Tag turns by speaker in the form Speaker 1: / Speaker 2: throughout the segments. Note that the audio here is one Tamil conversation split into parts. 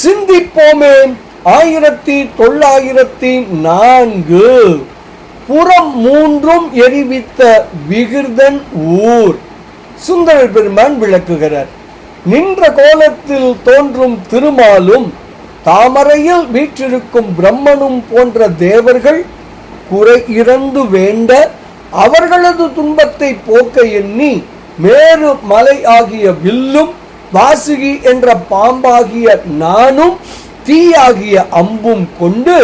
Speaker 1: சிந்திப்போமே. 1904 புறம் மூன்றும் எரிவித்த விகிர்தன் ஊர். சுந்தரர் பெருமான் விளக்குகிறார். நின்ற கோலத்தில் தோன்றும் திருமாலும் தாமரையில் வீற்றிருக்கும் பிரம்மனும் போன்ற தேவர்கள் குறை இறந்து வேண்ட அவர்களது துன்பத்தை போக்க எண்ணி மேரு மலை ஆகிய வில்லும் வாசுகி என்ற பாம்பாகிய நானும் தீயாகிய அம்பும் கொண்டு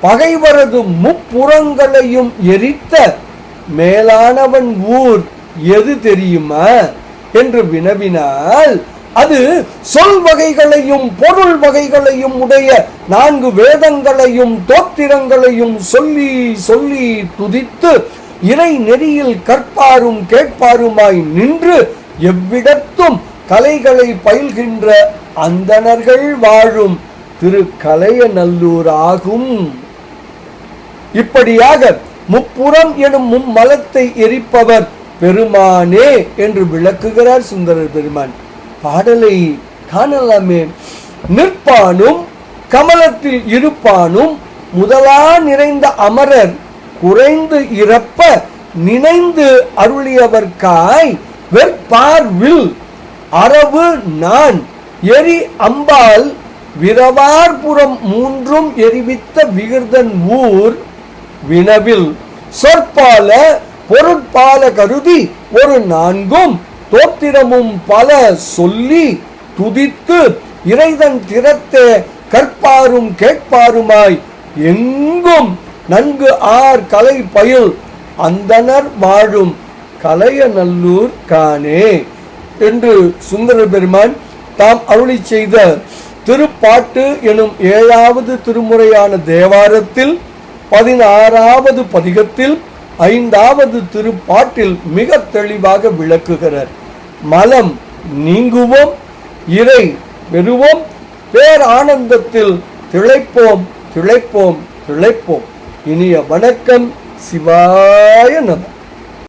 Speaker 1: பகைவரது முப்புறங்களையும் எரித்த மேலானவன் ஊர் எது தெரியுமா என்று வினவினால், அது சொல் வகைகளையும் பொருள் வகைகளையும் உடைய 4 வேதங்களையும் தோத்திரங்களையும் சொல்லி சொல்லி துதித்து இறை நெறியில் கற்பாரும் கேட்பாருமாய் நின்று எவ்விடத்தும் கலைகளை பயில்கின்ற அந்தணர்கள் வாழும் திருக்கலையநல்லூர் ஆகும். இப்படியாக முப்புறம் எனும் மும்மலத்தை எரிப்பவர் பெருமானே என்று விளக்குகிறார் சுந்தரர் பெருமான். பாடலை காணலாமே. நிற்பானும் கமலத்தில் இருப்பானும் முதலா நிறைந்த அமரர் குறைந்து இறப்ப நினைந்து அருளியவர்காய் வெற்பார்வில் அரவு நான் எரி அம்பால் விரவார்புறம் மூன்றும் எரிவித்த விகிர்தன் ஊர் வினவில் சொற்பால பொருட்பால கருதி ஒரு 4 தோத்திரமும் பல சொல்லி துதித்து இறைதன் திறத்தே கற்பாரும் கேட்பாருமாய் எங்கும் நன்கு கலை பயில் அந்தனர் வாழும் கலையநல்லூர் காணே என்று சுந்தர பெருமான் தாம் அருளி செய்த திருப்பாட்டு எனும் 7வது திருமுறையான தேவாரத்தில் 16வது பதிகத்தில் 5வது திருப்பாட்டில் மிக தெளிவாக விளக்குகிறார். மலம் நீங்குவோம், இறை பெறுவோம், பேரானந்தத்தில் திளைப்போம் திளைப்போம் திளைப்போம். இனிய வணக்கம். சிவாய நம.